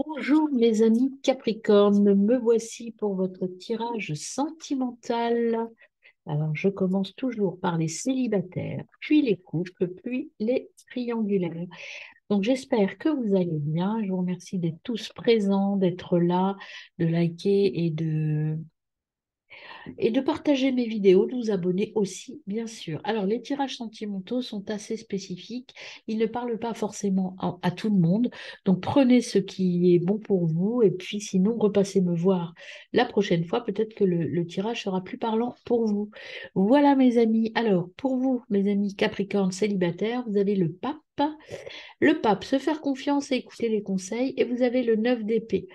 Bonjour mes amis Capricorne, me voici pour votre tirage sentimental. Alors je commence toujours par les célibataires, puis les couples, puis les triangulaires. Donc j'espère que vous allez bien. Je vous remercie d'être tous présents, d'être là, de liker et de partager mes vidéos, de vous abonner aussi, bien sûr. Alors, les tirages sentimentaux sont assez spécifiques. Ils ne parlent pas forcément à tout le monde. Donc, prenez ce qui est bon pour vous et puis sinon, repassez me voir la prochaine fois. Peut-être que le tirage sera plus parlant pour vous. Voilà, mes amis. Alors, pour vous, mes amis Capricorne célibataires, vous avez le pape. Le pape, se faire confiance et écouter les conseils. Et vous avez le 9 d'épée.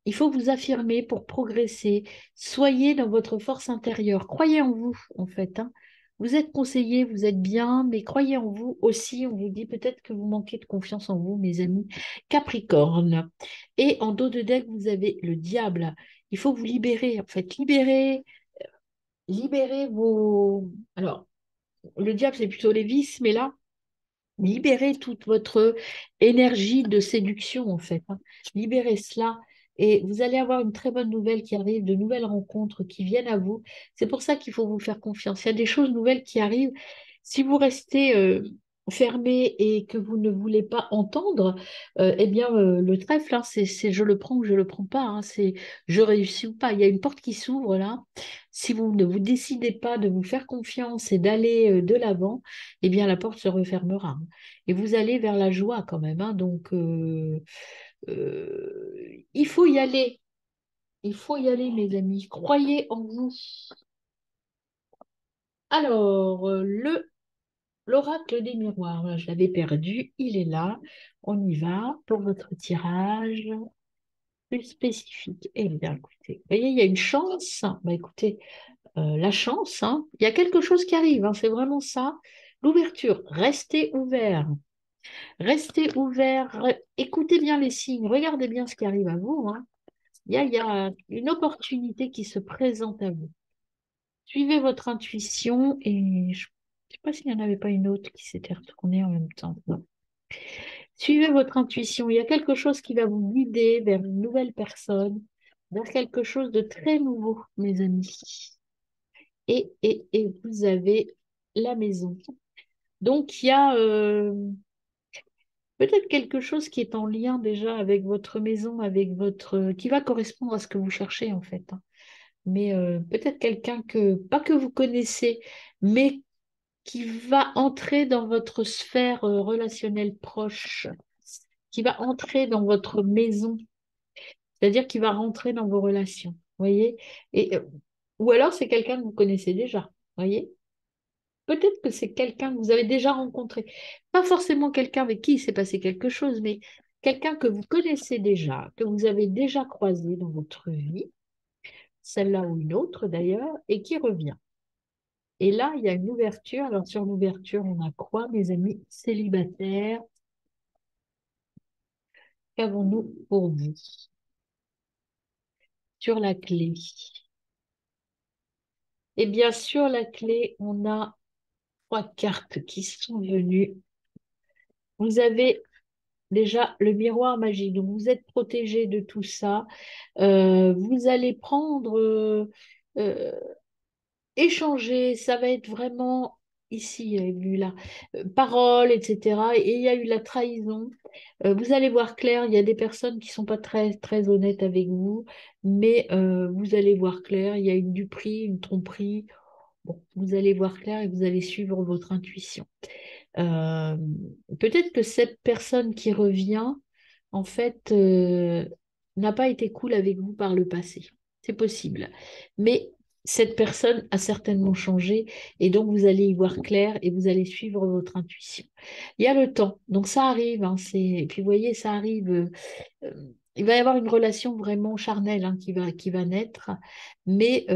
Il faut vous affirmer pour progresser. Soyez dans votre force intérieure. Croyez en vous, en fait, hein. Vous êtes conseillé, vous êtes bien, mais croyez en vous aussi. On vous dit peut-être que vous manquez de confiance en vous, mes amis Capricorne. Et en dos de deck, vous avez le diable. Il faut vous libérer, en fait. Libérer vos... Alors, le diable, c'est plutôt les vices, mais là, libérez toute votre énergie de séduction, en fait, hein. Libérez cela et vous allez avoir une très bonne nouvelle qui arrive, de nouvelles rencontres qui viennent à vous. C'est pour ça qu'il faut vous faire confiance. Il y a des choses nouvelles qui arrivent. Si vous restez fermé et que vous ne voulez pas entendre, eh bien, le trèfle, hein, c'est je le prends ou je le prends pas, hein, c'est je réussis ou pas. Il y a une porte qui s'ouvre là. Si vous ne vous décidez pas de vous faire confiance et d'aller de l'avant, eh bien, la porte se refermera, hein. Et vous allez vers la joie quand même, hein. Donc, il faut y aller. Il faut y aller, mes amis. Croyez en vous. Alors, l'oracle des miroirs, là, je l'avais perdu. Il est là. On y va pour votre tirage plus spécifique. Eh bien, écoutez, vous voyez, il y a une chance. Bah, écoutez, la chance, hein. Il y a quelque chose qui arrive, hein. C'est vraiment ça. L'ouverture. Restez ouvert. Restez ouvert, écoutez bien les signes, regardez bien ce qui arrive à vous, hein. Il y a une opportunité qui se présente à vous. Suivez votre intuition et je ne sais pas s'il n'y en avait pas une autre qui s'était retournée en même temps. Non. Suivez votre intuition. Il y a quelque chose qui va vous guider vers une nouvelle personne, vers quelque chose de très nouveau, mes amis. Et vous avez la maison. Donc, il y a peut-être quelque chose qui est en lien déjà avec votre maison, avec votre, qui va correspondre à ce que vous cherchez en fait, hein. Mais peut-être quelqu'un que, pas que vous connaissez, mais qui va entrer dans votre sphère relationnelle proche, qui va entrer dans votre maison, c'est-à-dire qui va rentrer dans vos relations, voyez? Et, ou alors c'est quelqu'un que vous connaissez déjà, voyez? Peut-être que c'est quelqu'un que vous avez déjà rencontré. Pas forcément quelqu'un avec qui il s'est passé quelque chose, mais quelqu'un que vous connaissez déjà, que vous avez déjà croisé dans votre vie, celle-là ou une autre d'ailleurs, et qui revient. Et là, il y a une ouverture. Alors sur l'ouverture, on a quoi, mes amis célibataires? Qu'avons-nous pour vous sur la clé? Eh bien, sur la clé, on a trois cartes qui sont venues. Vous avez déjà le miroir magique. Donc, vous êtes protégé de tout ça. Vous allez prendre, euh, échanger. Ça va être vraiment ici, il y a eu la parole, etc. Et il y a eu la trahison. Vous allez voir clair. Il y a des personnes qui sont pas très, très honnêtes avec vous, mais vous allez voir clair. Il y a une duperie, une tromperie. Bon, vous allez voir clair et vous allez suivre votre intuition. Euh, Peut-être que cette personne qui revient, en fait, n'a pas été cool avec vous par le passé. C'est possible. Mais cette personne a certainement changé et donc vous allez y voir clair et vous allez suivre votre intuition. Il y a le temps, donc ça arrive, hein, et puis vous voyez, ça arrive. Euh, il va y avoir une relation vraiment charnelle, hein, qui va naître, mais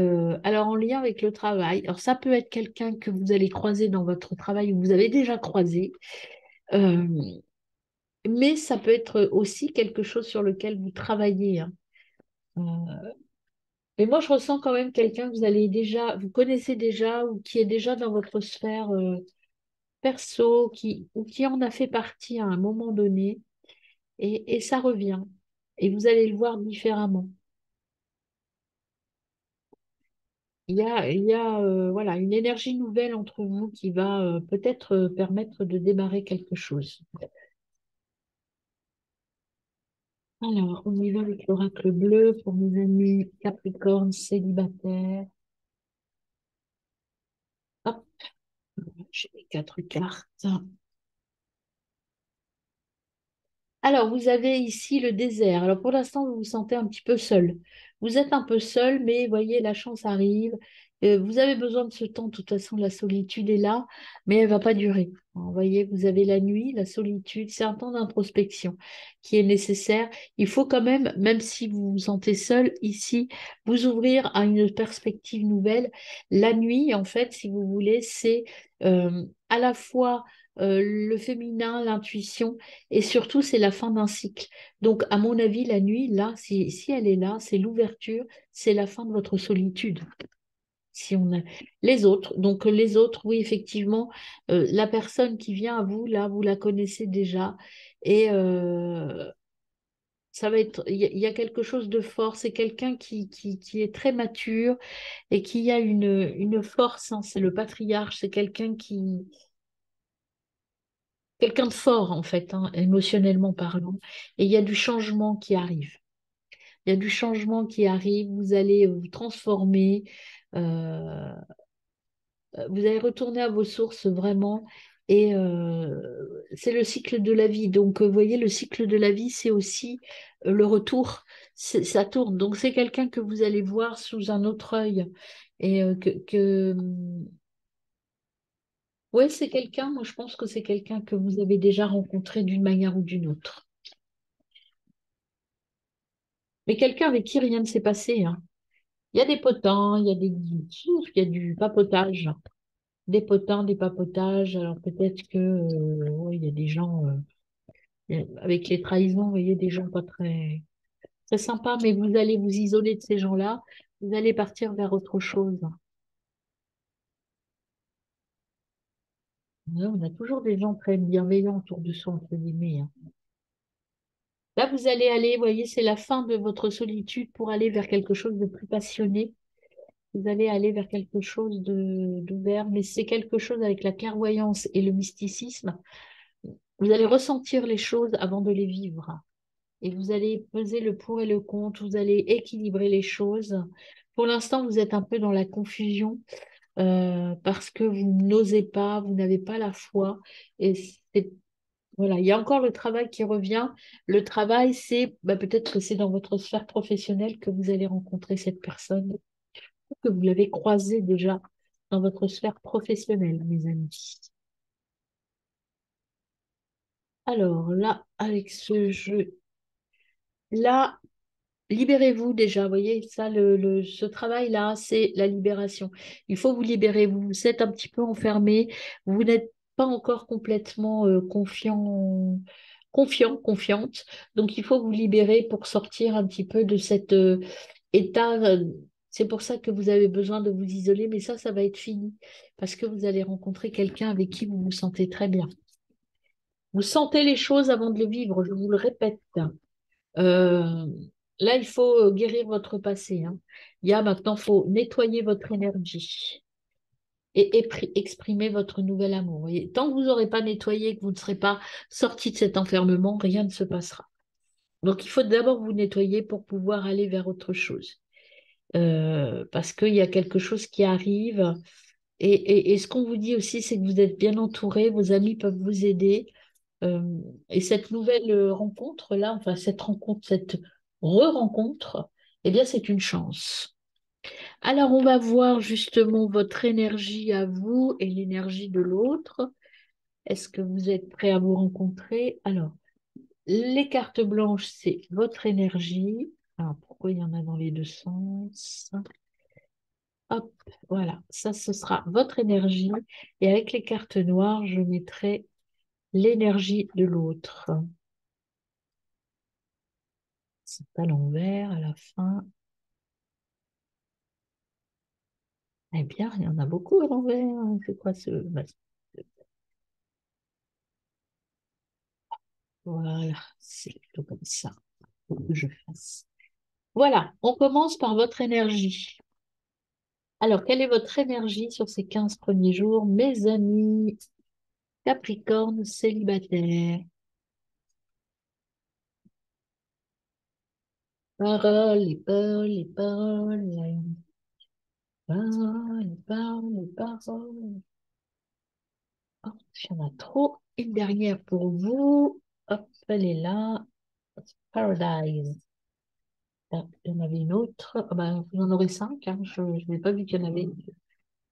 alors en lien avec le travail. Alors ça peut être quelqu'un que vous allez croiser dans votre travail ou vous avez déjà croisé, euh, mais ça peut être aussi quelque chose sur lequel vous travaillez, hein. Euh, mais moi, je ressens quand même quelqu'un que vous connaissez déjà ou qui est déjà dans votre sphère perso, ou qui en a fait partie à un moment donné, et ça revient. et vous allez le voir différemment. Il y a voilà, une énergie nouvelle entre vous qui va peut-être permettre de démarrer quelque chose. Alors, on y va avec l'oracle bleu pour nos amis Capricorne célibataires. Hop, j'ai les quatre cartes. Alors, vous avez ici le désert. Alors, pour l'instant, vous vous sentez un petit peu seul. Vous êtes un peu seul, mais voyez, la chance arrive. Vous avez besoin de ce temps. De toute façon, la solitude est là, mais elle va pas durer. Vous voyez, vous avez la nuit, la solitude. C'est un temps d'introspection qui est nécessaire. Il faut quand même si vous vous sentez seul ici, vous ouvrir à une perspective nouvelle. La nuit, en fait, si vous voulez, c'est à la fois le féminin, l'intuition et surtout, c'est la fin d'un cycle. Donc, à mon avis, la nuit, là, si elle est là, c'est l'ouverture, c'est la fin de votre solitude. Si on a les autres, donc les autres, oui, effectivement, la personne qui vient à vous, là, vous la connaissez déjà. Et ça va être, il y a quelque chose de fort. C'est quelqu'un qui est très mature et qui a une force, hein. C'est le patriarche, c'est quelqu'un de fort, en fait, hein, émotionnellement parlant. Et il y a du changement qui arrive. Il y a du changement qui arrive. Vous allez vous transformer. euh, vous allez retourner à vos sources vraiment. Et c'est le cycle de la vie. Donc, vous voyez, le cycle de la vie, c'est aussi le retour. Ça tourne. Donc, c'est quelqu'un que vous allez voir sous un autre œil. Et ouais, c'est quelqu'un, moi je pense que c'est quelqu'un que vous avez déjà rencontré d'une manière ou d'une autre. Mais quelqu'un avec qui rien ne s'est passé, hein. Il y a des potins, il y a du papotage, des potins, des papotages. Alors peut-être que ouais, il y a des gens avec les trahisons, vous voyez, des gens pas très, très sympas, mais vous allez vous isoler de ces gens-là, vous allez partir vers autre chose. Ouais, on a toujours des gens très bienveillants autour de soi, entre guillemets, hein. Là, vous allez aller, vous voyez, c'est la fin de votre solitude pour aller vers quelque chose de plus passionné. Vous allez aller vers quelque chose d'ouvert, mais c'est quelque chose avec la clairvoyance et le mysticisme. Vous allez ressentir les choses avant de les vivre. Et vous allez peser le pour et le contre, vous allez équilibrer les choses. Pour l'instant, vous êtes un peu dans la confusion parce que vous n'osez pas, vous n'avez pas la foi. Et voilà, il y a encore le travail qui revient. Le travail, c'est peut-être que c'est dans votre sphère professionnelle que vous allez rencontrer cette personne, que vous l'avez croisée déjà dans votre sphère professionnelle, mes amis. Alors là, avec ce jeu-là, libérez-vous déjà, vous voyez, ça, ce travail-là, c'est la libération. Il faut vous libérer, vous êtes un petit peu enfermé, vous n'êtes pas encore complètement confiante. Donc il faut vous libérer pour sortir un petit peu de cet état. C'est pour ça que vous avez besoin de vous isoler, mais ça va être fini, parce que vous allez rencontrer quelqu'un avec qui vous vous sentez très bien. Vous sentez les choses avant de les vivre, je vous le répète. Euh, Là, il faut guérir votre passé, hein. Il y a maintenant, il faut nettoyer votre énergie et exprimer votre nouvel amour. Vous voyez, tant que vous n'aurez pas nettoyé, que vous ne serez pas sorti de cet enfermement, rien ne se passera. Donc, il faut d'abord vous nettoyer pour pouvoir aller vers autre chose. Parce qu'il y a quelque chose qui arrive. Et ce qu'on vous dit aussi, c'est que vous êtes bien entouré, vos amis peuvent vous aider. Euh, et cette nouvelle rencontre-là, enfin cette rencontre, cette re-rencontre, eh bien c'est une chance. Alors on va voir justement votre énergie à vous et l'énergie de l'autre. Est-ce que vous êtes prêt à vous rencontrer? Alors, les cartes blanches, c'est votre énergie. Alors pourquoi il y en a dans les deux sens? Hop, voilà, ça ce sera votre énergie. Et avec les cartes noires, je mettrai l'énergie de l'autre. C'est à l'envers à la fin. Eh bien, il y en a beaucoup à l'envers. C'est quoi ce... Voilà, c'est plutôt comme ça. que je fasse. Voilà, on commence par votre énergie. Alors, quelle est votre énergie sur ces 15 premiers jours, mes amis Capricorne célibataire? Paroles, les paroles, les paroles, paroles, paroles, paroles. Oh, il y en a trop. Une dernière pour vous. Hop, elle est là. Paradise. Ah, il y en avait une autre. Ah ben, vous en aurez cinq, hein. Je n'ai pas vu qu'il y en avait.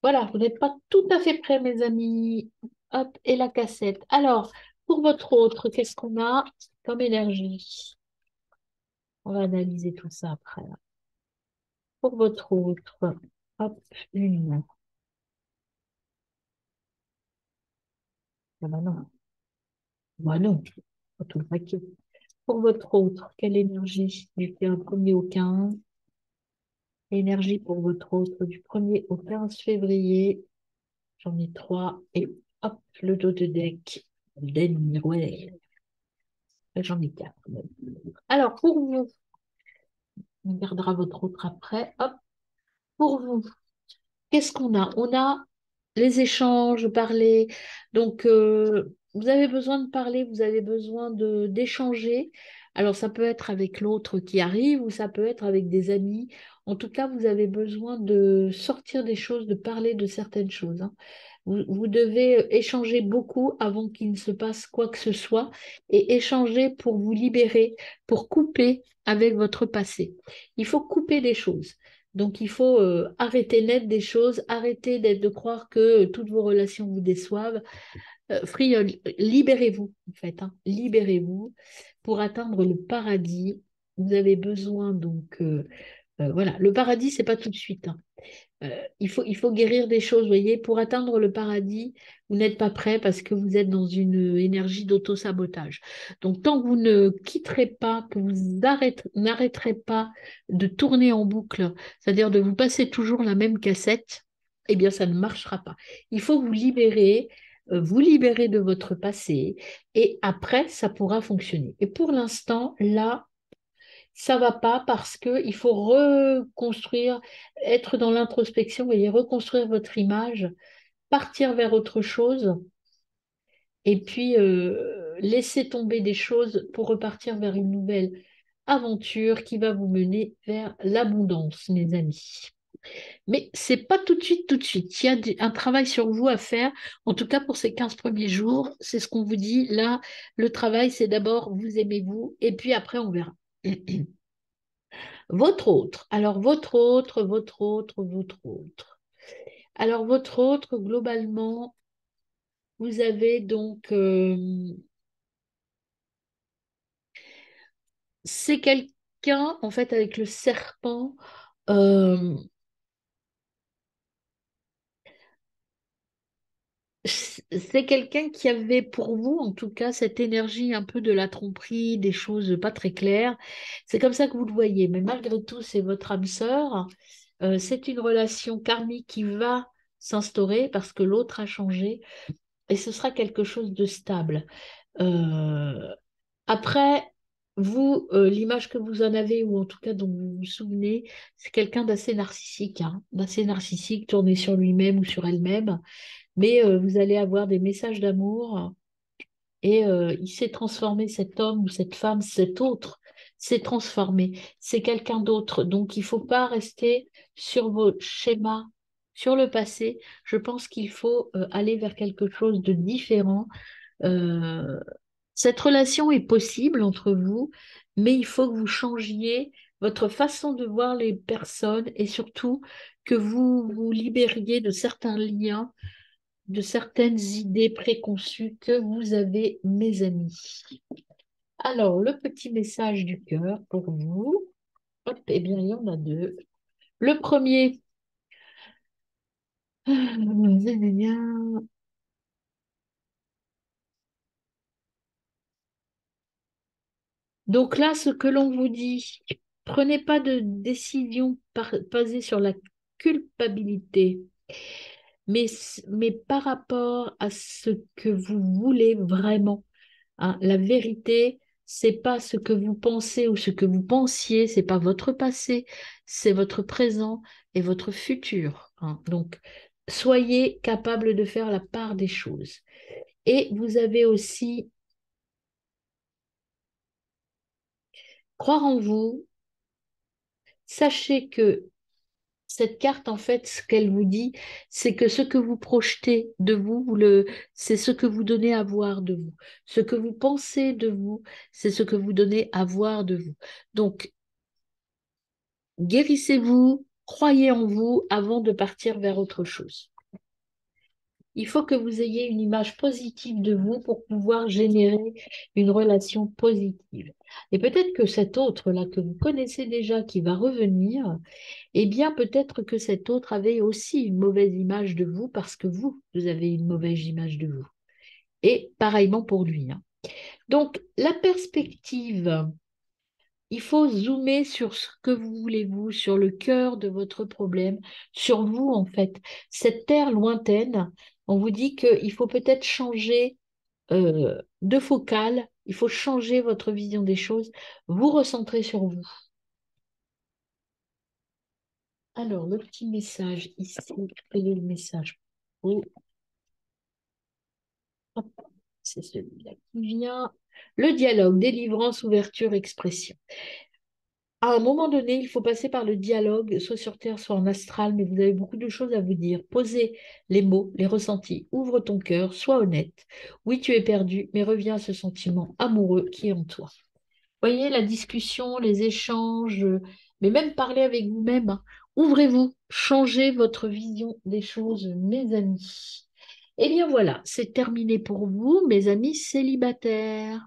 Voilà, vous n'êtes pas tout à fait prêts, mes amis. Hop, et la cassette. Alors, pour votre autre, qu'est-ce qu'on a comme énergie? On va analyser tout ça après, là. Pour votre autre, hop, une. Ah bah non, bah non, pas tout le paquet. Pour votre autre, quelle énergie? Du 1er au 15. Énergie pour votre autre du 1er au 15 février. J'en ai trois. Et hop, le dos de deck. Ouais. J'en ai quatre même. Alors, pour vous, on gardera votre autre après. Hop, pour vous, qu'est-ce qu'on a? On a les échanges, parler. Donc, vous avez besoin de parler, vous avez besoin de d'échanger. Alors, ça peut être avec l'autre qui arrive ou ça peut être avec des amis. En tout cas, vous avez besoin de sortir des choses, de parler de certaines choses, hein. Vous devez échanger beaucoup avant qu'il ne se passe quoi que ce soit et échanger pour vous libérer, pour couper avec votre passé. Il faut couper des choses. Donc, il faut arrêter net des choses, arrêter de croire que toutes vos relations vous déçoivent. Libérez-vous, en fait, hein. Libérez-vous pour atteindre le paradis. Vous avez besoin, donc, voilà, le paradis, c'est pas tout de suite, hein. Il faut guérir des choses, vous voyez, pour atteindre le paradis, vous n'êtes pas prêt parce que vous êtes dans une énergie d'auto-sabotage. Donc, tant que vous ne quitterez pas, que vous n'arrêterez pas de tourner en boucle, c'est-à-dire de vous passer toujours la même cassette, eh bien, ça ne marchera pas. Il faut vous libérer de votre passé, et après, ça pourra fonctionner. Et pour l'instant, là, ça va pas parce que il faut reconstruire, être dans l'introspection, vous voyez, reconstruire votre image, partir vers autre chose et puis laisser tomber des choses pour repartir vers une nouvelle aventure qui va vous mener vers l'abondance, mes amis. Mais c'est pas tout de suite, tout de suite. Il y a un travail sur vous à faire, en tout cas pour ces 15 premiers jours. C'est ce qu'on vous dit. Là, le travail, c'est d'abord vous aimez-vous et puis après, on verra. Votre autre. Alors, votre autre, votre autre, votre autre. Alors, votre autre, globalement, vous avez donc, c'est quelqu'un, en fait, avec le serpent, euh, c'est quelqu'un qui avait pour vous, en tout cas, cette énergie un peu de la tromperie, des choses pas très claires. C'est comme ça que vous le voyez. Mais malgré tout, c'est votre âme sœur. C'est une relation karmique qui va s'instaurer parce que l'autre a changé et ce sera quelque chose de stable. Euh, Après, vous, l'image que vous en avez, ou en tout cas dont vous vous souvenez, c'est quelqu'un d'assez narcissique, hein, d'assez narcissique, tourné sur lui-même ou sur elle-même, mais vous allez avoir des messages d'amour et il s'est transformé, cet homme ou cette femme, cet autre s'est transformé. C'est quelqu'un d'autre. Donc, il ne faut pas rester sur vos schémas, sur le passé. Je pense qu'il faut aller vers quelque chose de différent. Euh, Cette relation est possible entre vous, mais il faut que vous changiez votre façon de voir les personnes et surtout que vous vous libériez de certains liens, de certaines idées préconçues que vous avez, mes amis. Alors, le petit message du cœur pour vous. Hop, eh bien, il y en a deux. Le premier, donc là, ce que l'on vous dit, prenez pas de décision basée sur la culpabilité, mais par rapport à ce que vous voulez vraiment, hein. La vérité, c'est pas ce que vous pensez ou ce que vous pensiez, c'est pas votre passé, c'est votre présent et votre futur, hein. Donc, soyez capable de faire la part des choses. Et vous avez aussi croire en vous. Sachez que cette carte, en fait, ce qu'elle vous dit, c'est que ce que vous projetez de vous, c'est ce que vous donnez à voir de vous. Ce que vous pensez de vous, c'est ce que vous donnez à voir de vous. Donc, guérissez-vous, croyez en vous avant de partir vers autre chose. Il faut que vous ayez une image positive de vous pour pouvoir générer une relation positive. Et peut-être que cet autre-là que vous connaissez déjà, qui va revenir, eh bien, peut-être que cet autre avait aussi une mauvaise image de vous parce que vous avez une mauvaise image de vous. Et pareillement pour lui, hein. Donc, la perspective, il faut zoomer sur ce que vous voulez, vous, sur le cœur de votre problème, sur vous, en fait. Cette terre lointaine, on vous dit qu'il faut peut-être changer de focale, il faut changer votre vision des choses, vous recentrer sur vous. Alors, le petit message ici, quel est le message? Oh, hop, c'est celui-là qui vient. Le dialogue, délivrance, ouverture, expression. À un moment donné, il faut passer par le dialogue, soit sur Terre, soit en astral, mais vous avez beaucoup de choses à vous dire. Posez les mots, les ressentis, ouvre ton cœur, sois honnête. Oui, tu es perdu, mais reviens à ce sentiment amoureux qui est en toi. Voyez, la discussion, les échanges, mais même parler avec vous-même, hein. Ouvrez-vous, changez votre vision des choses, mes amis. Eh bien voilà, c'est terminé pour vous, mes amis célibataires.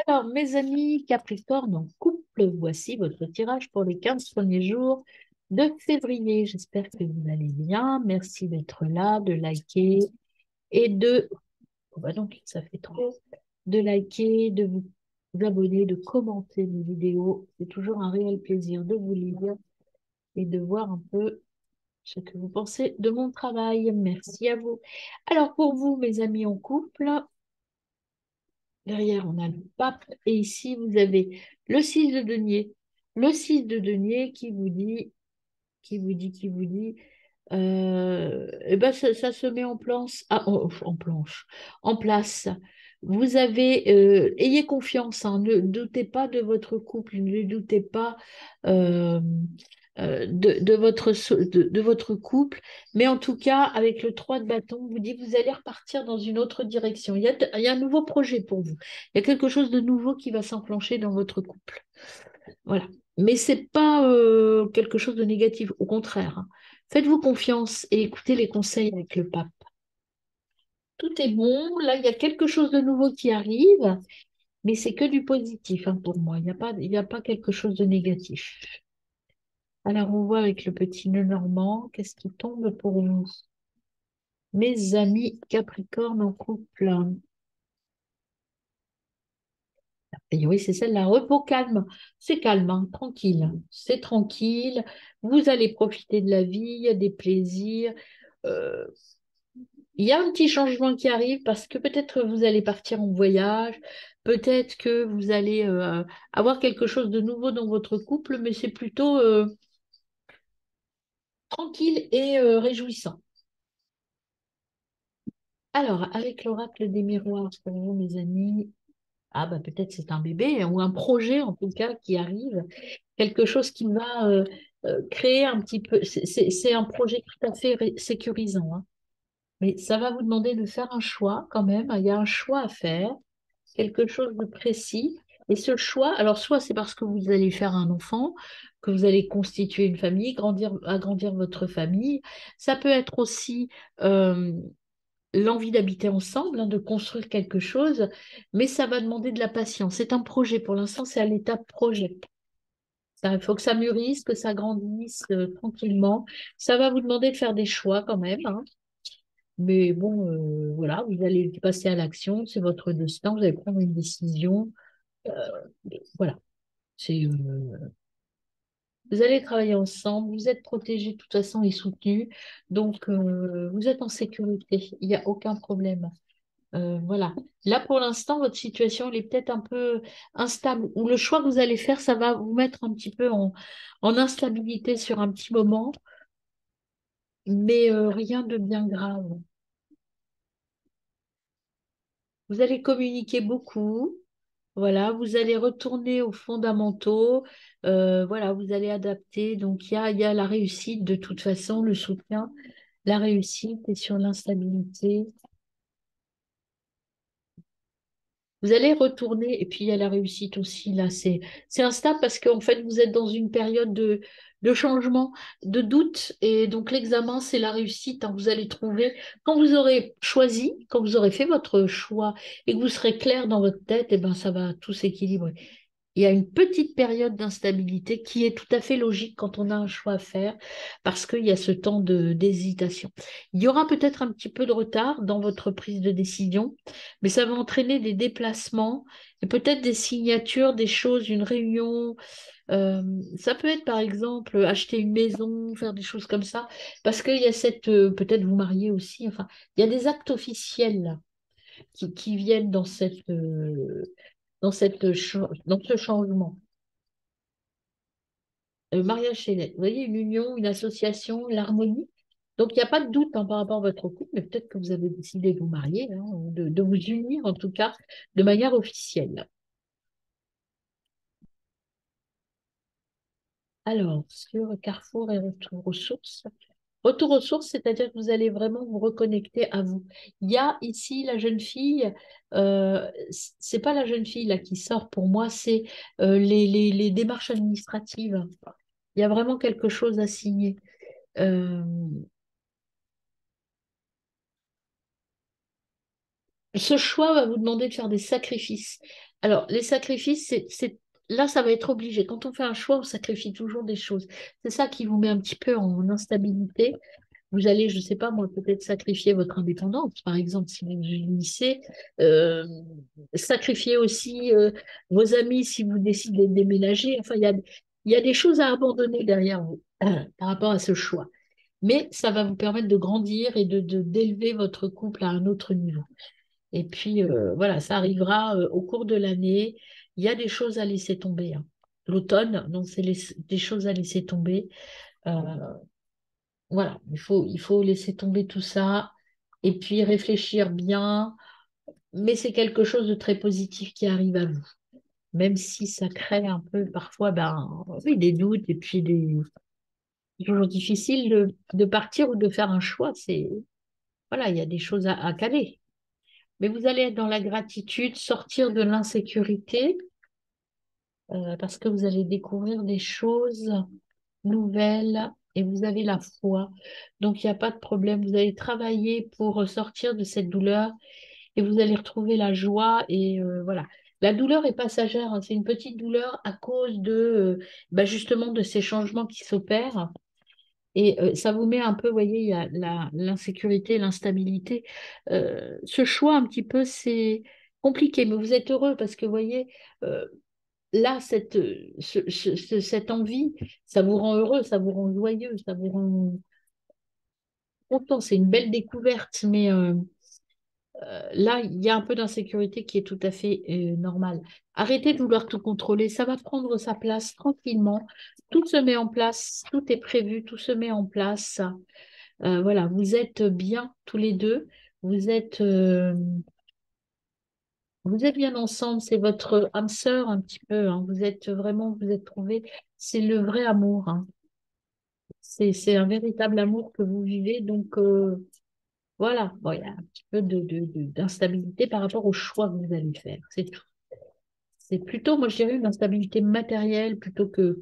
Alors, mes amis Capricorne en couple, voici votre tirage pour les 15 premiers jours de février. J'espère que vous allez bien. Merci d'être là, de liker et de... Oh bah donc, ça fait trop. De liker, de vous abonner, de commenter mes vidéos. C'est toujours un réel plaisir de vous lire et de voir un peu ce que vous pensez de mon travail. Merci à vous. Alors, pour vous, mes amis en couple, derrière, on a le pape et ici, vous avez le 6 de denier. Le 6 de denier qui vous dit, eh ben ça se met en planche, en place. Vous avez, ayez confiance, hein, ne doutez pas de votre couple, ne doutez pas euh, de votre couple, mais en tout cas, avec le 3 de bâton, vous dit vous allez repartir dans une autre direction. Il y a un nouveau projet pour vous. Il y a quelque chose de nouveau qui va s'enclencher dans votre couple. Voilà. Mais c'est pas quelque chose de négatif, au contraire, hein. Faites-vous confiance et écoutez les conseils avec le pape. Tout est bon. Là, il y a quelque chose de nouveau qui arrive, mais c'est que du positif, hein, pour moi. Il y a pas quelque chose de négatif. Alors, on voit avec le petit nœud normand, qu'est-ce qui tombe pour nous? Mes amis Capricorne en couple. Et oui, c'est celle-là. Repos calme. C'est calme, hein, tranquille. C'est tranquille. Vous allez profiter de la vie, il y a des plaisirs. Euh, il y a un petit changement qui arrive parce que peut-être vous allez partir en voyage, peut-être que vous allez avoir quelque chose de nouveau dans votre couple, mais c'est plutôt tranquille et réjouissant. Alors, avec l'oracle des miroirs pour vous, mes amis, ah bah peut-être c'est un bébé, hein, ou un projet en tout cas qui arrive, quelque chose qui va créer un petit peu, c'est un projet tout à fait sécurisant, hein. Mais ça va vous demander de faire un choix quand même, il y a un choix à faire, quelque chose de précis. Et ce choix, alors soit c'est parce que vous allez faire un enfant, que vous allez constituer une famille, agrandir votre famille. Ça peut être aussi euh, l'envie d'habiter ensemble, hein, de construire quelque chose, mais ça va demander de la patience. C'est un projet, pour l'instant, c'est à l'étape projet. Il faut que ça mûrisse, que ça grandisse tranquillement. Ça va vous demander de faire des choix quand même, hein. Mais bon, voilà, vous allez passer à l'action, c'est votre destin, vous allez prendre une décision. Euh, voilà, vous allez travailler ensemble, vous êtes protégés de toute façon et soutenus, donc vous êtes en sécurité, il n'y a aucun problème. Voilà. Là, pour l'instant, votre situation, elle est peut-être un peu instable, ou le choix que vous allez faire, ça va vous mettre un petit peu en instabilité sur un petit moment, mais rien de bien grave. Vous allez communiquer beaucoup. Voilà, vous allez retourner aux fondamentaux, voilà, vous allez adapter. Donc, il y a la réussite de toute façon, le soutien, la réussite et sur l'instabilité. Vous allez retourner, et puis il y a la réussite aussi, là, c'est instable parce qu'en fait, vous êtes dans une période de changement, de doute, et donc l'examen, c'est la réussite, hein. Vous allez trouver, quand vous aurez choisi, quand vous aurez fait votre choix, et que vous serez clair dans votre tête, et ben, ça va tout s'équilibrer. Il y a une petite période d'instabilité qui est tout à fait logique quand on a un choix à faire parce qu'il y a ce temps d'hésitation. Il y aura peut-être un petit peu de retard dans votre prise de décision, mais ça va entraîner des déplacements et peut-être des signatures, des choses, une réunion. Ça peut être par exemple acheter une maison, faire des choses comme ça, parce qu'il y a peut-être vous marier aussi, enfin, il y a des actes officiels là, qui viennent dans ce changement. Mariage céleste. Vous voyez, une union, une association, l'harmonie. Donc, il n'y a pas de doute, hein, par rapport à votre couple, mais peut-être que vous avez décidé de vous marier, hein, ou de vous unir, en tout cas, de manière officielle. Alors, sur Carrefour et retour aux sources. Retour aux sources, c'est-à-dire que vous allez vraiment vous reconnecter à vous. Il y a ici la jeune fille, c'est pas la jeune fille là qui sort pour moi, c'est les démarches administratives. Il y a vraiment quelque chose à signer. Euh, Ce choix va vous demander de faire des sacrifices. Alors, les sacrifices, là, ça va être obligé. Quand on fait un choix, on sacrifie toujours des choses. C'est ça qui vous met un petit peu en instabilité. Vous allez, je ne sais pas, moi, peut-être sacrifier votre indépendance, par exemple, si vous unissez. Euh, Sacrifier aussi vos amis si vous décidez de déménager. Enfin, il y a des choses à abandonner derrière vous par rapport à ce choix. Mais ça va vous permettre de grandir et d'élever votre couple à un autre niveau. Et puis, voilà, ça arrivera au cours de l'année. Il y a des choses à laisser tomber, hein. L'automne, donc c'est des choses à laisser tomber. Euh, voilà, il faut laisser tomber tout ça et puis réfléchir bien. Mais c'est quelque chose de très positif qui arrive à vous, même si ça crée un peu parfois oui, des doutes et puis c'est toujours difficile de partir ou de faire un choix. Voilà, il y a des choses à caler. Mais vous allez être dans la gratitude, sortir de l'insécurité, parce que vous allez découvrir des choses nouvelles et vous avez la foi. Donc, il n'y a pas de problème. Vous allez travailler pour sortir de cette douleur et vous allez retrouver la joie. Et voilà. La douleur est passagère, hein. C'est une petite douleur à cause justement de ces changements qui s'opèrent. Et ça vous met un peu, vous voyez, il y a l'insécurité, l'instabilité. Ce choix, un petit peu, c'est compliqué, mais vous êtes heureux parce que, vous voyez, euh, là, cette envie, ça vous rend heureux, ça vous rend joyeux, ça vous rend content. C'est une belle découverte, mais là, il y a un peu d'insécurité qui est tout à fait normale. Arrêtez de vouloir tout contrôler, ça va prendre sa place tranquillement. Tout se met en place, tout est prévu, tout se met en place. Voilà, vous êtes bien tous les deux, vous êtes, euh, vous êtes bien ensemble, c'est votre âme sœur un petit peu, hein. Vous êtes trouvés, c'est le vrai amour, hein. C'est un véritable amour que vous vivez, donc voilà. Bon, il y a un petit peu d'instabilité par rapport au choix que vous allez faire, c'est tout. C'est plutôt, moi je dirais, une instabilité matérielle plutôt que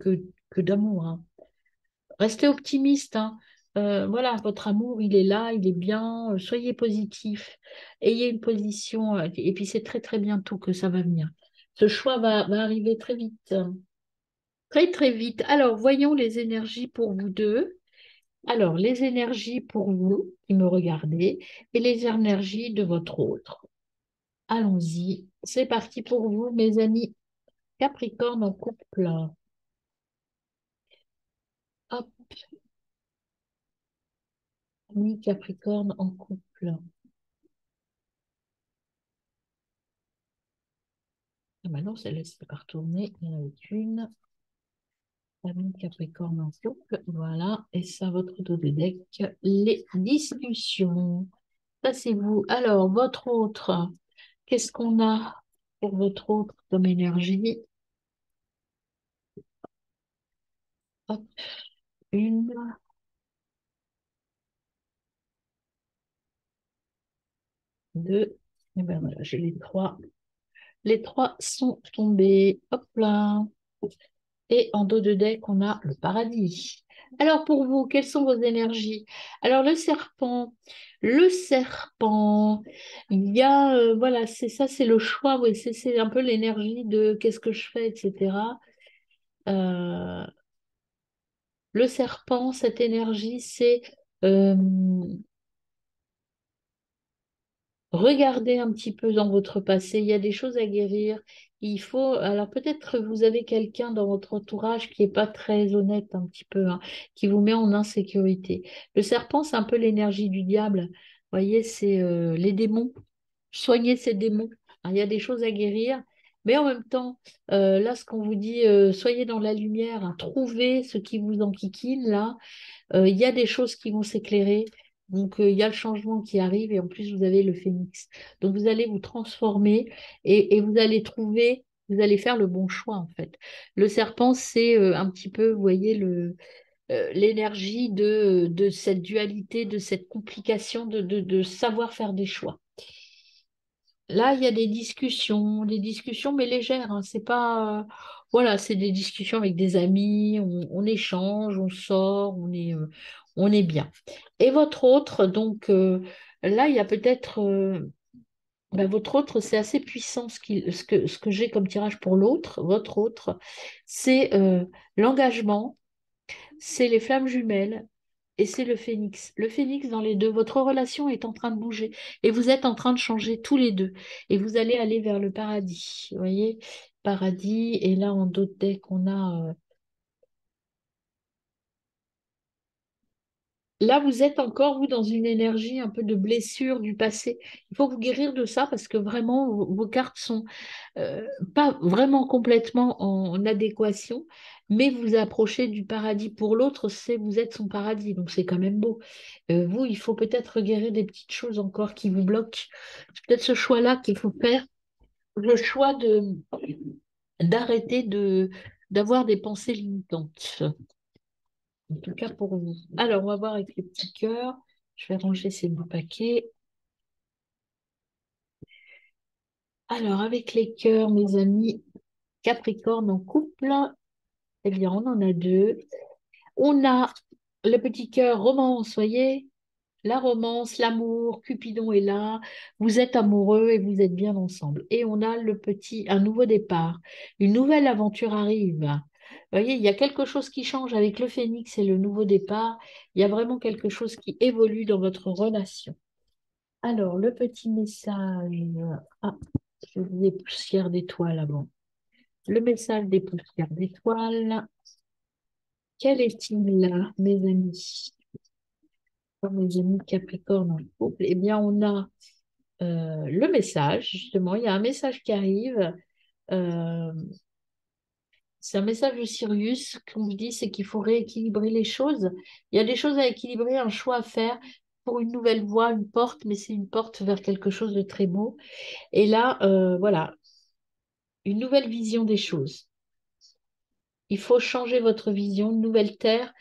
d'amour, hein. Restez optimiste, hein. Voilà, votre amour, il est là, il est bien. Soyez positif. Ayez une position. Et puis, c'est très, très bientôt que ça va venir. Ce choix va arriver très vite. Très, très vite. Alors, voyons les énergies pour vous deux. Alors, les énergies pour vous qui me regardez et les énergies de votre autre. Allons-y. C'est parti pour vous, mes amis Capricorne en couple. Hop, amis Capricorne en couple. Ah bah non, celle-là, c'est pas retourner. Il y en avait une. Famille Capricorne en couple. Voilà. Et ça, votre dos de deck. Les discussions. Ça, c'est vous. Alors, votre autre. Qu'est-ce qu'on a pour votre autre comme énergie? Hop, une, deux. Et ben voilà, j'ai les trois. Les trois sont tombés. Hop là. Et en dos de deck, on a le paradis. Alors pour vous, quelles sont vos énergies? Alors le serpent, il y a, voilà, c'est ça, c'est le choix, oui, c'est un peu l'énergie de qu'est-ce que je fais, etc. Euh, le serpent, cette énergie, c'est euh, regardez un petit peu dans votre passé, il y a des choses à guérir. Il faut, alors peut-être que vous avez quelqu'un dans votre entourage qui n'est pas très honnête un petit peu, hein, qui vous met en insécurité. Le serpent, c'est un peu l'énergie du diable. Vous voyez, c'est les démons. Soigner ces démons. Alors, il y a des choses à guérir, mais en même temps, là, ce qu'on vous dit, soyez dans la lumière, hein, trouvez ce qui vous enquiquine, là. Il y a des choses qui vont s'éclairer. Donc, il y a le changement qui arrive et en plus, vous avez le phénix. Donc, vous allez vous transformer et vous allez trouver, vous allez faire le bon choix, en fait. Le serpent, c'est un petit peu, vous voyez, l'énergie de cette dualité, de cette complication de savoir faire des choix. Là, il y a des discussions mais légères, hein. C'est pas, voilà, c'est des discussions avec des amis, on échange, on sort, on est bien. Et votre autre, donc là, il y a peut-être, ben, votre autre, c'est assez puissant ce que j'ai comme tirage pour l'autre. Votre autre, c'est l'engagement, c'est les flammes jumelles et c'est le phénix. Le phénix dans les deux, votre relation est en train de bouger et vous êtes en train de changer tous les deux et vous allez aller vers le paradis. Vous voyez, paradis et là en d'autres decks, on a là, vous êtes encore, vous, dans une énergie un peu de blessure du passé. Il faut vous guérir de ça parce que vraiment, vos cartes sont pas vraiment complètement en adéquation, mais vous approchez du paradis. Pour l'autre, c'est vous êtes son paradis, donc c'est quand même beau. Vous, il faut peut-être guérir des petites choses encore qui vous bloquent. C'est peut-être ce choix-là qu'il faut faire, le choix de d'arrêter d'avoir des pensées limitantes. En tout cas pour vous. Alors, on va voir avec les petits cœurs. Je vais ranger ces beaux paquets. Alors, avec les cœurs, mes amis, Capricorne en couple, eh bien, on en a deux. On a le petit cœur romance, voyez, la romance, l'amour, Cupidon est là, vous êtes amoureux et vous êtes bien ensemble. Et on a un nouveau départ, une nouvelle aventure arrive. Vous voyez, il y a quelque chose qui change avec le phénix et le nouveau départ. Il y a vraiment quelque chose qui évolue dans votre relation. Alors, le petit message. Ah, j'ai oublié poussière d'étoiles avant. Le message des poussières d'étoiles. Quel est-il là, mes amis? Pour mes amis Capricorne en couple, eh bien, on a le message, justement. Il y a un message qui arrive. Euh, c'est un message de Sirius. Qu'on vous dit, c'est qu'il faut rééquilibrer les choses. Il y a des choses à équilibrer, un choix à faire pour une nouvelle voie, une porte, mais c'est une porte vers quelque chose de très beau. Et là, voilà, une nouvelle vision des choses. Il faut changer votre vision, une nouvelle terre,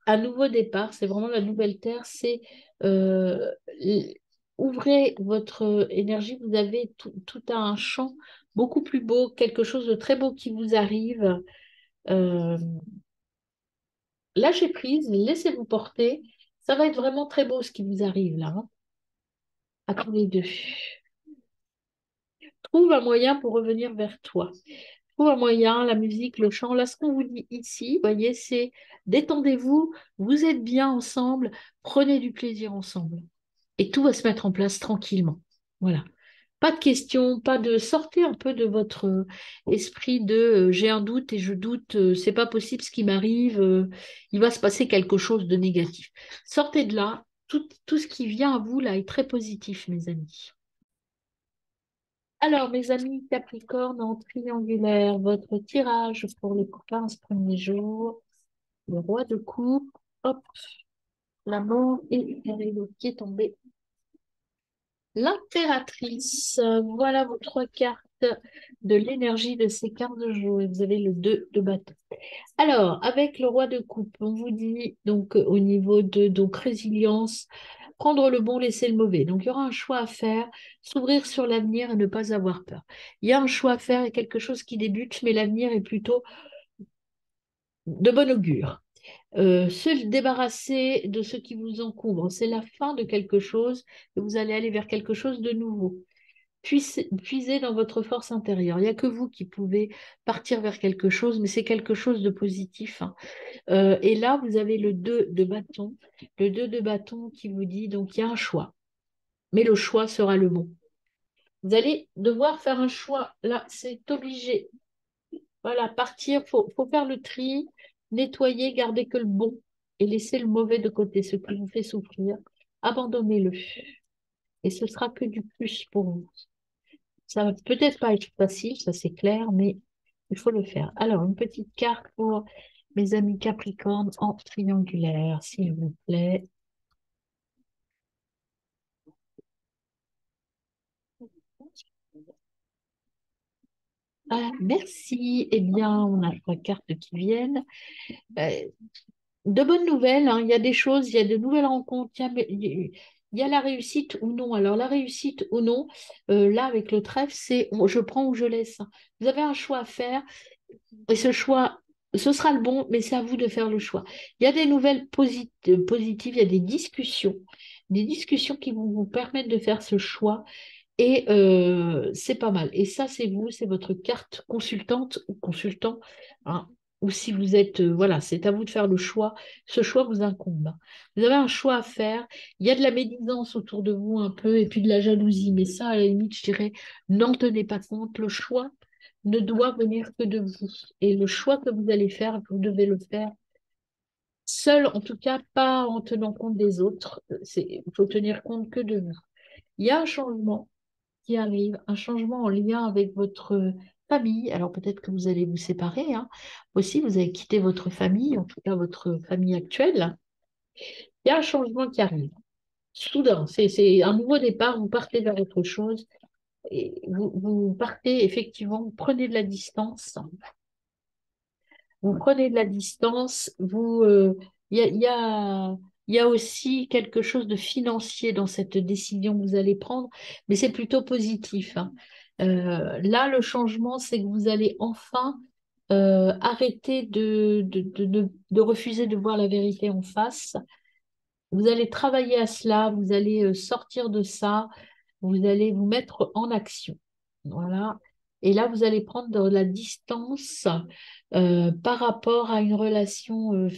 un nouveau départ. C'est vraiment la nouvelle terre. C'est euh, l- ouvrez votre énergie. Vous avez tout un champ beaucoup plus beau, quelque chose de très beau qui vous arrive. Euh, Lâchez prise, laissez-vous porter. Ça va être vraiment très beau ce qui vous arrive là, hein, à tous les deux. Trouve un moyen pour revenir vers toi. Trouve un moyen, la musique, le chant. Là, ce qu'on vous dit ici, voyez, c'est détendez-vous, vous êtes bien ensemble, prenez du plaisir ensemble. Et tout va se mettre en place tranquillement. Voilà. Pas de questions, pas de sortez un peu de votre esprit de j'ai un doute et je doute, c'est pas possible ce qui m'arrive, il va se passer quelque chose de négatif. Sortez de là, tout ce qui vient à vous là est très positif, mes amis. Alors, mes amis Capricorne en triangulaire, votre tirage pour les 15 premiers jours, le roi de coupe, hop, la mort et le qui est tombé. L'impératrice, voilà vos trois cartes de l'énergie de ces 15 jours. Et vous avez le 2 de bâton. Alors, avec le roi de coupe, on vous dit donc au niveau de donc résilience, prendre le bon, laisser le mauvais. Donc, il y aura un choix à faire, s'ouvrir sur l'avenir et ne pas avoir peur. Il y a un choix à faire et quelque chose qui débute, mais l'avenir est plutôt de bon augure. Se débarrasser de ce qui vous encombre, c'est la fin de quelque chose et vous allez aller vers quelque chose de nouveau. Puisez dans votre force intérieure. Il n'y a que vous qui pouvez partir vers quelque chose, mais c'est quelque chose de positif, hein. Et là, vous avez le 2 de bâton. Le 2 de bâton qui vous dit, donc il y a un choix, mais le choix sera le bon. Vous allez devoir faire un choix. Là, c'est obligé. Voilà, partir, faut faire le tri, nettoyer, garder que le bon et laisser le mauvais de côté, ce qui vous fait souffrir. Abandonnez-le. Et ce sera que du plus pour vous. Ça va peut-être pas être facile, ça c'est clair, mais il faut le faire. Alors, une petite carte pour mes amis Capricorne en triangulaire, s'il vous plaît. Ah, merci. Eh bien, on a trois cartes qui viennent. Euh, de bonnes nouvelles, hein. Il y a des choses, il y a de nouvelles rencontres, il y a la réussite ou non. Alors, la réussite ou non, là, avec le trèfle, c'est je prends ou je laisse. Vous avez un choix à faire. Et ce choix, ce sera le bon, mais c'est à vous de faire le choix. Il y a des nouvelles positives, il y a des discussions qui vont vous permettre de faire ce choix. Et c'est pas mal. Et ça, c'est vous, c'est votre carte consultante ou consultant, hein. Ou si vous êtes, voilà, c'est à vous de faire le choix. Ce choix vous incombe. Vous avez un choix à faire. Il y a de la médisance autour de vous un peu et puis de la jalousie. Mais ça, à la limite, je dirais, n'en tenez pas compte. Le choix ne doit venir que de vous. Et le choix que vous allez faire, vous devez le faire seul, en tout cas, pas en tenant compte des autres. Il faut tenir compte que de vous. Il y a un changement qui arrive, un changement en lien avec votre famille. Alors peut-être que vous allez vous séparer, hein. Aussi, vous allez quitter votre famille, en tout cas votre famille actuelle. Il y a un changement qui arrive. Soudain, c'est un nouveau départ, vous partez vers autre chose. Et vous partez effectivement, vous prenez de la distance. Vous prenez de la distance, il y a, il y a aussi quelque chose de financier dans cette décision que vous allez prendre, mais c'est plutôt positif, hein. Là, le changement, c'est que vous allez enfin arrêter de refuser de voir la vérité en face. Vous allez travailler à cela, vous allez sortir de ça, vous allez vous mettre en action. Voilà. Et là, vous allez prendre de la distance par rapport à une relation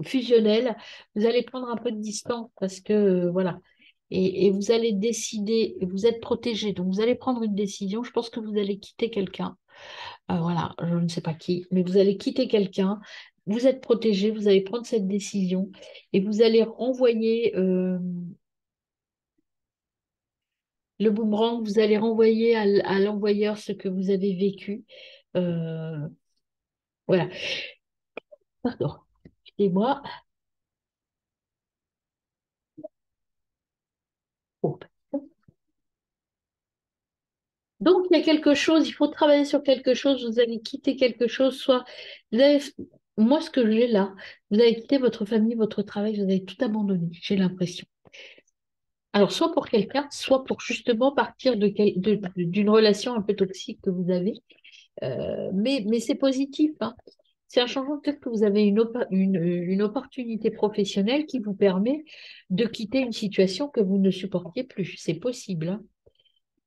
fusionnelle. Vous allez prendre un peu de distance parce que, voilà. Et vous allez décider, et vous êtes protégé. Donc, vous allez prendre une décision. Je pense que vous allez quitter quelqu'un. Voilà, je ne sais pas qui, mais vous allez quitter quelqu'un. Vous êtes protégé, vous allez prendre cette décision et vous allez renvoyer le boomerang, vous allez renvoyer à l'envoyeur ce que vous avez vécu. Euh, voilà, pardon, excusez-moi. Oh. Donc, il y a quelque chose, il faut travailler sur quelque chose, vous allez quitter quelque chose, soit vous avez, moi, ce que j'ai là, vous avez quitté votre famille, votre travail, vous avez tout abandonné, j'ai l'impression. Alors, soit pour quelqu'un, soit pour justement partir d'une relation un peu toxique que vous avez. Mais c'est positif, hein. C'est un changement, peut-être que vous avez une opportunité professionnelle qui vous permet de quitter une situation que vous ne supportiez plus. C'est possible, hein.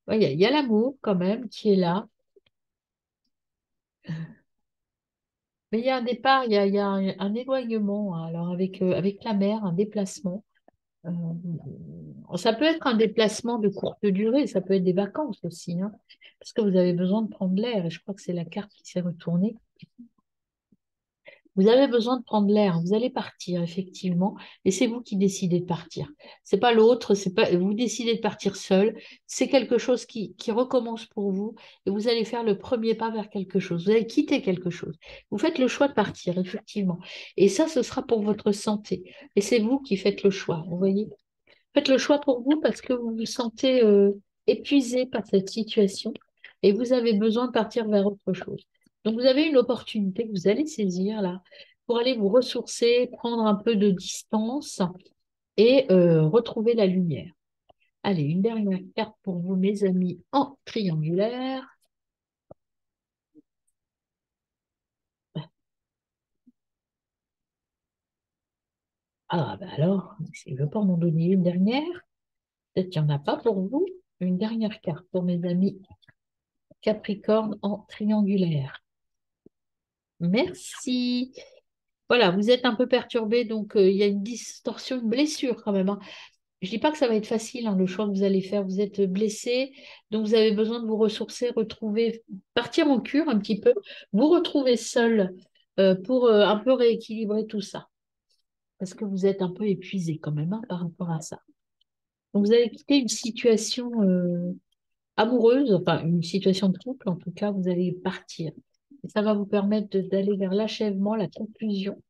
Ouais, il y a l'amour quand même qui est là. Mais il y a un départ, il y a un éloignement, hein. Alors avec la mère, un déplacement. Ça peut être un déplacement de courte durée, ça peut être des vacances aussi, hein, parce que vous avez besoin de prendre l'air, et je crois que c'est la carte qui s'est retournée. Vous avez besoin de prendre l'air. Vous allez partir, effectivement, et c'est vous qui décidez de partir. C'est pas l'autre, c'est pas vous décidez de partir seul. C'est quelque chose qui recommence pour vous et vous allez faire le premier pas vers quelque chose. Vous allez quitter quelque chose. Vous faites le choix de partir, effectivement. Et ça, ce sera pour votre santé. Et c'est vous qui faites le choix. Vous voyez? Faites le choix pour vous parce que vous vous sentez épuisé par cette situation et vous avez besoin de partir vers autre chose. Donc, vous avez une opportunité que vous allez saisir là pour aller vous ressourcer, prendre un peu de distance et retrouver la lumière. Allez, une dernière carte pour vous, mes amis, en triangulaire. Ah, bah alors, si je ne veux pas m'en donner une dernière, peut-être qu'il n'y en a pas pour vous. Une dernière carte pour mes amis Capricorne en triangulaire. Merci. Voilà, vous êtes un peu perturbé, donc il y a une distorsion, une blessure quand même, hein. Je dis pas que ça va être facile, hein, le choix que vous allez faire. Vous êtes blessé, donc vous avez besoin de vous ressourcer, retrouver, partir en cure un petit peu, vous retrouver seul pour un peu rééquilibrer tout ça, parce que vous êtes un peu épuisé quand même, hein, par rapport à ça. Donc vous allez quitter une situation amoureuse, enfin une situation de couple, en tout cas, vous allez partir. Et ça va vous permettre d'aller vers l'achèvement, la conclusion.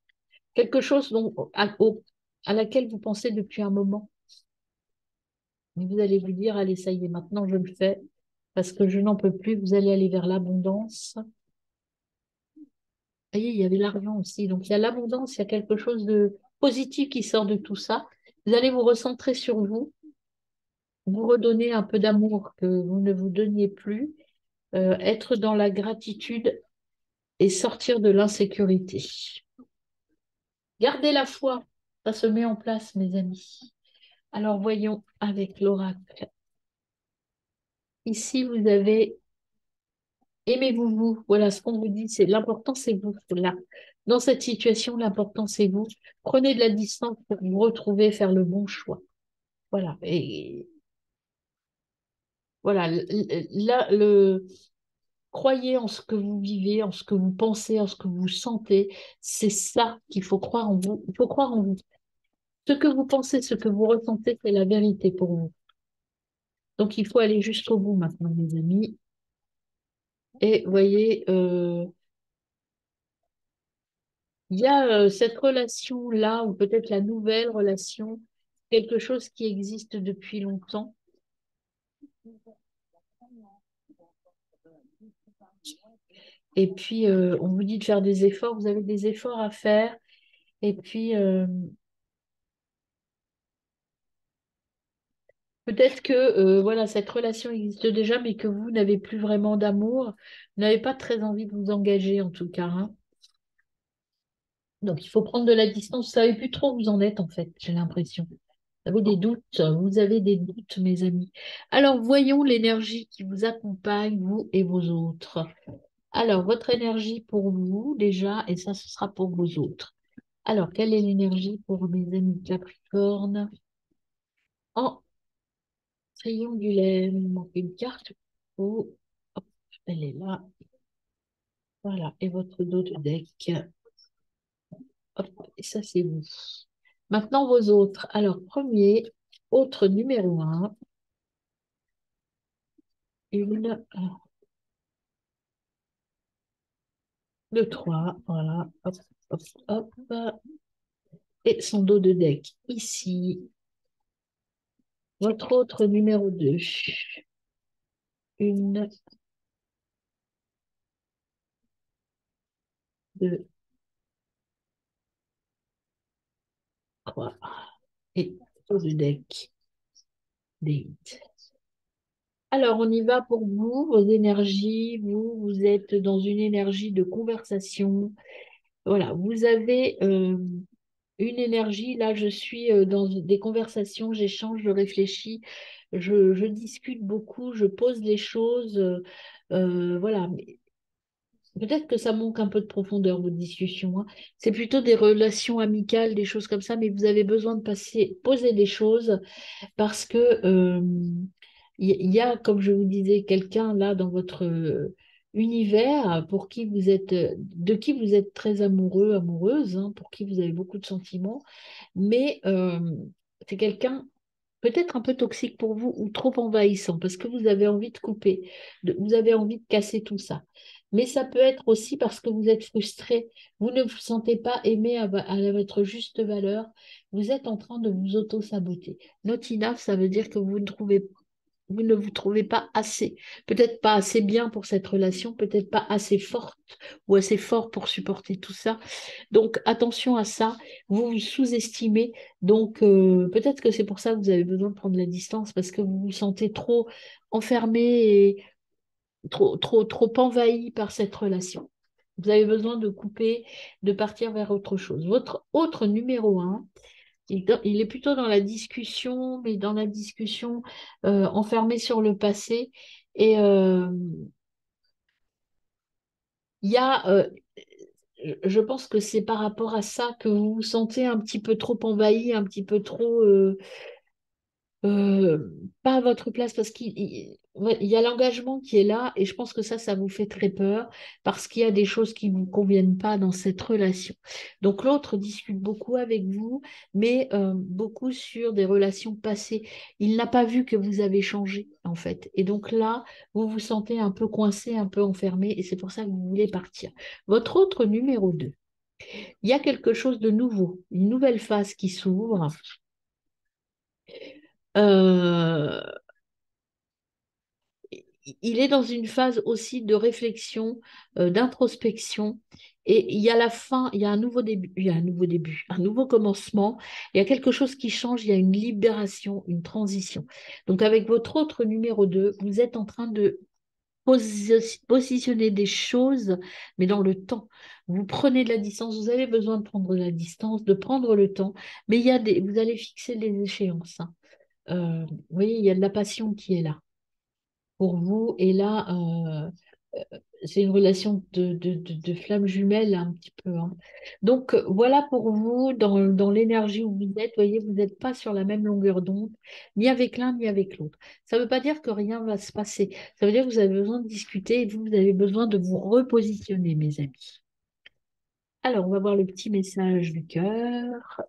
Quelque chose à laquelle vous pensez depuis un moment. Et vous allez vous dire, allez, ça y est, maintenant je le fais parce que je n'en peux plus. Vous allez aller vers l'abondance. Vous voyez, il y avait l'argent aussi. Donc il y a l'abondance, il y a quelque chose de positif qui sort de tout ça. Vous allez vous recentrer sur vous, vous redonner un peu d'amour que vous ne vous donniez plus, être dans la gratitude et sortir de l'insécurité. Gardez la foi, ça se met en place, mes amis. Alors voyons avec l'oracle. Ici, vous avez aimez-vous vous. Voilà ce qu'on vous dit. C'est l'important, c'est vous. Là, dans cette situation, l'important, c'est vous. Prenez de la distance pour vous retrouver, faire le bon choix. Voilà. Et voilà. Là, croyez en ce que vous vivez, en ce que vous pensez, en ce que vous sentez. C'est ça qu'il faut croire en vous. Il faut croire en vous. Ce que vous pensez, ce que vous ressentez, c'est la vérité pour vous. Donc, il faut aller jusqu'au bout maintenant, mes amis. Et voyez, il y a cette relation-là, ou peut-être la nouvelle relation, quelque chose qui existe depuis longtemps. Et puis, on vous dit de faire des efforts, vous avez des efforts à faire. Et puis, peut-être que voilà, cette relation existe déjà, mais que vous n'avez plus vraiment d'amour. Vous n'avez pas très envie de vous engager, en tout cas, hein. Donc, il faut prendre de la distance. Vous savez plus trop où vous en êtes, en fait, j'ai l'impression. Vous avez des doutes, mes amis. Alors, voyons l'énergie qui vous accompagne, vous et vos autres. Alors, votre énergie pour vous, déjà, et ça, ce sera pour vos autres. Alors, quelle est l'énergie pour mes amis Capricorne en triangulaire? Il me manque une carte. Oh, hop, elle est là. Voilà, et votre dos de deck. Hop, et ça, c'est vous. Maintenant, vos autres. Alors, premier, autre numéro un, une, deux, trois, voilà, hop, hop, hop, et son dos de deck ici. Votre autre numéro 2, une, deux, trois, et dos de deck, date. Alors, on y va pour vous, vos énergies. Vous êtes dans une énergie de conversation. Voilà, vous avez une énergie. Là, je suis dans des conversations, j'échange, je réfléchis, je discute beaucoup, je pose les choses. Voilà, mais peut-être que ça manque un peu de profondeur, vos discussions, hein. C'est plutôt des relations amicales, des choses comme ça, mais vous avez besoin de poser des choses parce que il y a, comme je vous disais, quelqu'un là dans votre univers pour qui vous êtes, de qui vous êtes très amoureux, amoureuse, hein, pour qui vous avez beaucoup de sentiments, mais c'est quelqu'un peut-être un peu toxique pour vous ou trop envahissant parce que vous avez envie de couper, vous avez envie de casser tout ça. Mais ça peut être aussi parce que vous êtes frustré, vous ne vous sentez pas aimé à votre juste valeur, vous êtes en train de vous auto-saboter. Not enough, ça veut dire que vous ne vous trouvez pas assez, peut-être pas assez bien pour cette relation, peut-être pas assez forte ou assez fort pour supporter tout ça. Donc attention à ça, vous vous sous-estimez. Donc peut-être que c'est pour ça que vous avez besoin de prendre la distance parce que vous vous sentez trop enfermé et trop envahi par cette relation. Vous avez besoin de couper, de partir vers autre chose. Votre autre numéro un, il est plutôt dans la discussion, mais dans la discussion enfermé sur le passé. Et il y a, je pense que c'est par rapport à ça que vous vous sentez un petit peu trop envahi, un petit peu trop pas à votre place parce ouais, il y a l'engagement qui est là et je pense que ça vous fait très peur parce qu'il y a des choses qui ne vous conviennent pas dans cette relation. Donc l'autre discute beaucoup avec vous, mais beaucoup sur des relations passées. Il n'a pas vu que vous avez changé en fait. Et donc là, vous vous sentez un peu coincé, un peu enfermé et c'est pour ça que vous voulez partir. Votre autre numéro 2, il y a quelque chose de nouveau, une nouvelle phase qui s'ouvre. Euh, il est dans une phase aussi de réflexion, d'introspection. Et il y a la fin, il y a un nouveau début, il y a un nouveau début, un nouveau commencement. Il y a quelque chose qui change, il y a une libération, une transition. Donc avec votre autre numéro 2, vous êtes en train de positionner des choses, mais dans le temps. Vous prenez de la distance, vous avez besoin de prendre de la distance, de prendre le temps, mais vous allez fixer les échéances, hein. Vous voyez, il y a de la passion qui est là pour vous. Et là, c'est une relation de flamme jumelle un petit peu, hein. Donc voilà pour vous dans l'énergie où vous êtes. Voyez, vous n'êtes pas sur la même longueur d'onde, ni avec l'un ni avec l'autre. Ça ne veut pas dire que rien va se passer. Ça veut dire que vous avez besoin de discuter et vous avez besoin de vous repositionner, mes amis. Alors, on va voir le petit message du cœur.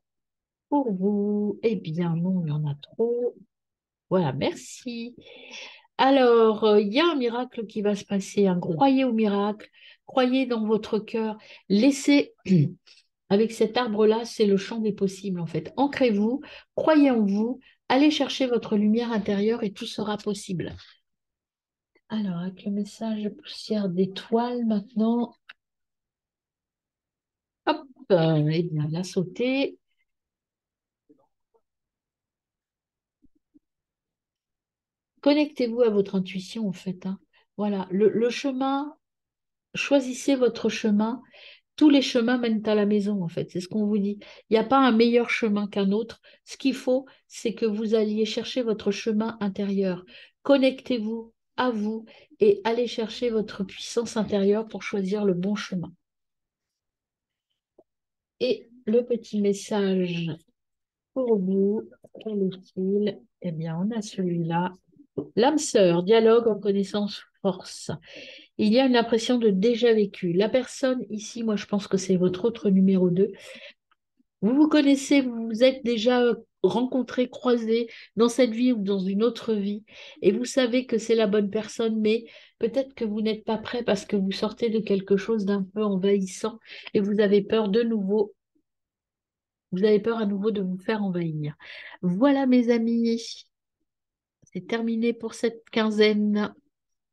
Pour vous, eh bien non, il y en a trop. Voilà, merci. Alors, il y a un miracle qui va se passer, hein. Croyez au miracle, croyez dans votre cœur. Laissez, avec cet arbre-là, c'est le champ des possibles, en fait. Ancrez-vous, croyez en vous, allez chercher votre lumière intérieure et tout sera possible. Alors, avec le message poussière d'étoiles maintenant, hop, eh bien, la sauter. Connectez-vous à votre intuition, en fait, hein. Voilà, le chemin, choisissez votre chemin. Tous les chemins mènent à la maison, en fait. C'est ce qu'on vous dit. Il n'y a pas un meilleur chemin qu'un autre. Ce qu'il faut, c'est que vous alliez chercher votre chemin intérieur. Connectez-vous à vous et allez chercher votre puissance intérieure pour choisir le bon chemin. Et le petit message pour vous, quel est-il? Eh bien, on a celui-là. L'âme sœur, dialogue en connaissance force. Il y a une impression de déjà vécu. La personne ici, moi je pense que c'est votre autre numéro 2. Vous vous connaissez, vous vous êtes déjà rencontrés, croisés dans cette vie ou dans une autre vie, et vous savez que c'est la bonne personne, mais peut-être que vous n'êtes pas prêt parce que vous sortez de quelque chose d'un peu envahissant et vous avez peur de nouveau, vous avez peur à nouveau de vous faire envahir. Voilà mes amis, c'est terminé pour cette quinzaine.